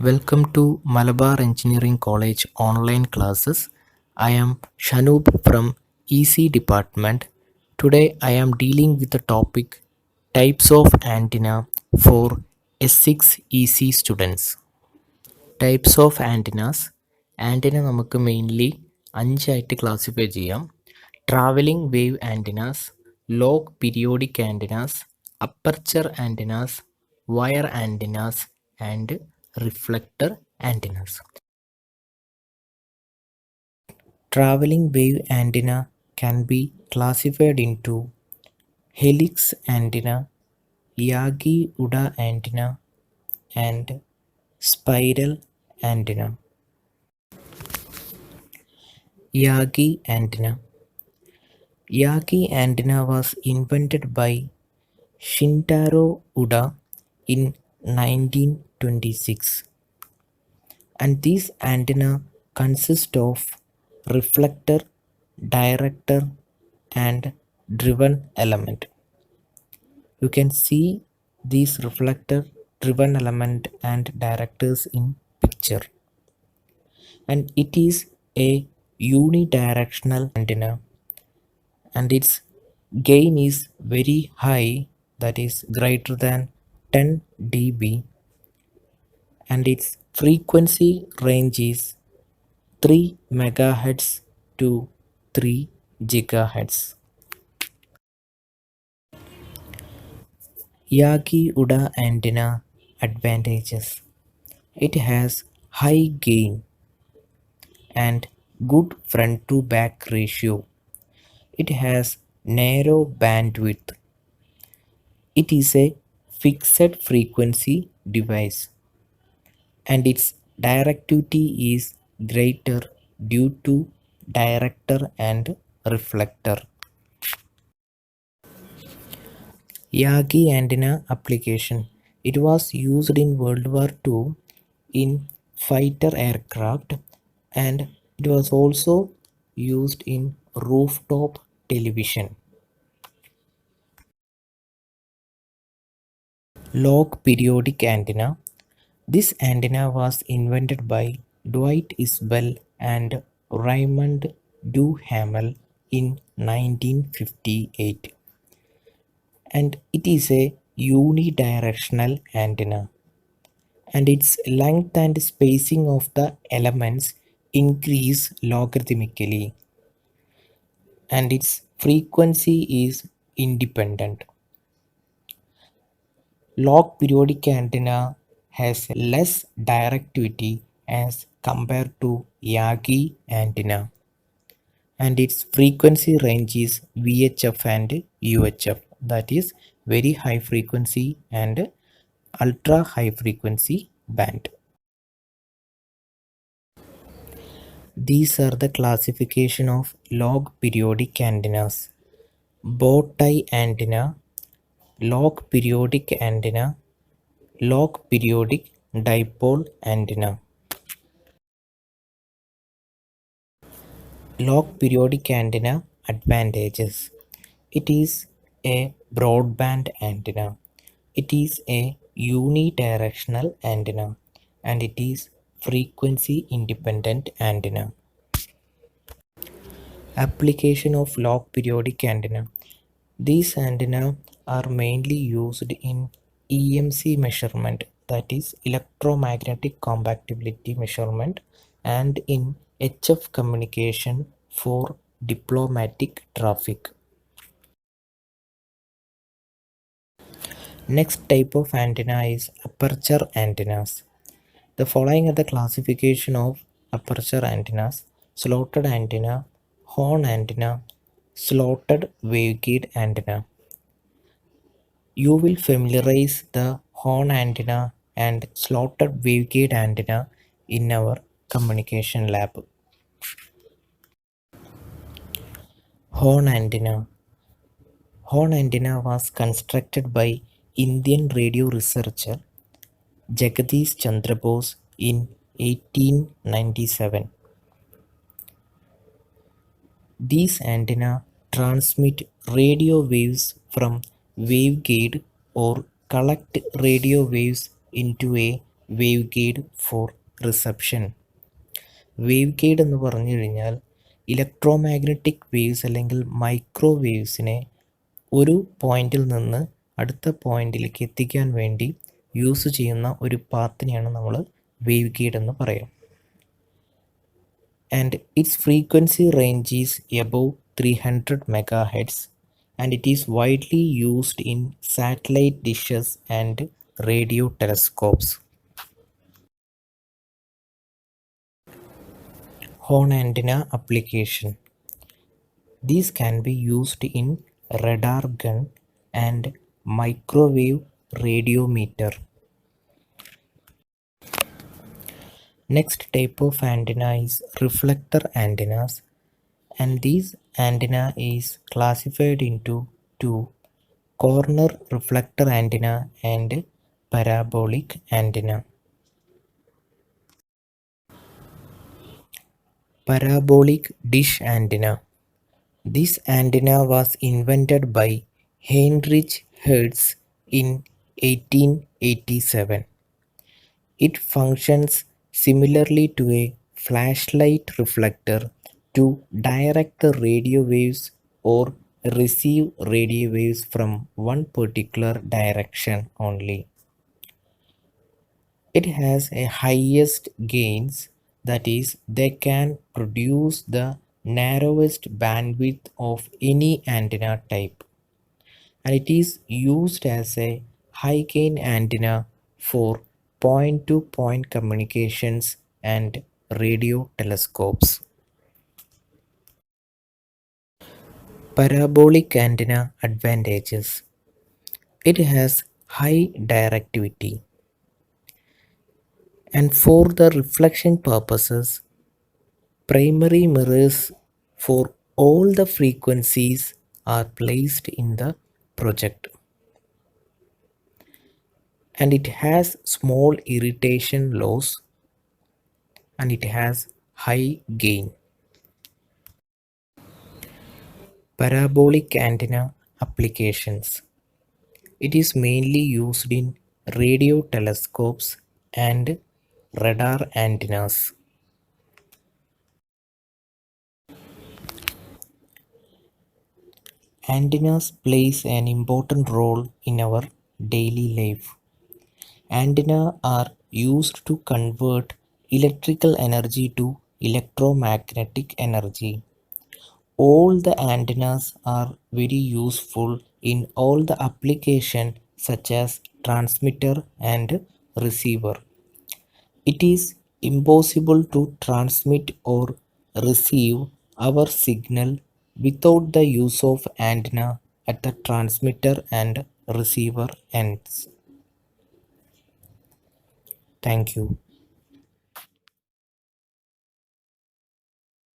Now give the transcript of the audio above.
Welcome to Malabar Engineering College online classes. I am Shanoop from EC department. Today I am dealing with the topic types of antenna for S6 EC students. Types of antennas. Antenna നമുക്ക് mainly അഞ്ചായിട്ട് classify ചെയ്യാം. Travelling wave antennas, log periodic antennas, aperture antennas, wire antennas and reflector antennas. Traveling wave antenna can be classified into helix antenna, Yagi-Uda antenna, and spiral antenna. Yagi antenna. Yagi antenna was invented by Shintaro Uda in 1926, and this antenna consists of reflector, director, and driven element. You can see these reflector, driven element and directors in picture. And it is a unidirectional antenna, and its gain is very high, that is greater than 10 dB, and its frequency range is 3 megahertz to 3 gigahertz. Yagi-Uda antenna advantages. It has high gain and good front to back ratio. It has narrow bandwidth. It is a fixed frequency device, and its directivity is greater due to director and reflector. Yagi antenna application. It was used in World War II in fighter aircraft, and it was also used in rooftop television. Log periodic antenna. This antenna was invented by Dwight Isbell and Raymond Duhamel in 1958, and it is a unidirectional antenna, and its length and spacing of the elements increase logarithmically, and its frequency is independent. Log periodic antenna has less directivity as compared to Yagi antenna, and its frequency range is VHF and UHF, that is very high frequency and ultra high frequency band. These are the classification of log periodic antennas: bow tie antenna, log periodic antenna, log periodic dipole antenna. Log periodic antenna advantages. It is a broadband antenna. It is a unidirectional antenna, and it is frequency independent antenna. Application of log periodic antenna. These antenna are mainly used in EMC measurement, that is electromagnetic compatibility measurement, and in HF communication for diplomatic traffic. Next type of antenna is aperture antennas. The following are the classification of aperture antennas: slotted antenna, horn antenna, slotted waveguide antenna. You will familiarize the horn antenna and slotted waveguide antenna in our communication lab. Horn antenna. Horn antenna was constructed by Indian radio researcher Jagadish Chandra Bose in 1897. These antenna transmit radio waves from waveguide or collect radio waves into a wave guide four reception. Wave guide എന്ന് പറഞ്ഞു കഴിഞ്ഞാൽ electro magnetic waves അല്ലെങ്കിൽ മൈക്രോവേവ്സിനെ ഒരു പോയിന്റിൽ നിന്ന് അടുത്ത പോയിന്റിലേക്ക് എത്തിക്കാൻ വേണ്ടി യൂസ് ചെയ്യുന്ന ഒരു പാത്തിനെയാണ് നമ്മൾ വേവ് ഗൈഡ് എന്ന് പറയും. And its frequency range is above 300 megahertz, and it is widely used in satellite dishes and radio telescopes. Horn antenna application. These can be used in radar gun and microwave radiometer. Next type of antenna is reflector antennas, and this antenna is classified into two: corner reflector antenna and parabolic antenna. Parabolic dish antenna. This antenna was invented by Heinrich Hertz in 1887. It functions similarly to a flashlight reflector to direct the radio waves or receive radio waves from one particular direction only. It has a highest gains, that is, they can produce the narrowest bandwidth of any antenna type, and it is used as a high gain antenna for point to point communications and radio telescopes. Parabolic antenna advantages. It has high directivity, and for the reflection purposes, primary mirrors for all the frequencies are placed in the project, and it has small irritation loss, and it has high gain. Parabolic antenna applications. It is mainly used in radio telescopes and radar antennas. Antennas plays an important role in our daily life. Antennas are used to convert electrical energy to electromagnetic energy. All the antennas are very useful in all the application such as transmitter and receiver. It is impossible to transmit or receive our signal without the use of antenna at the transmitter and receiver ends. Thank you.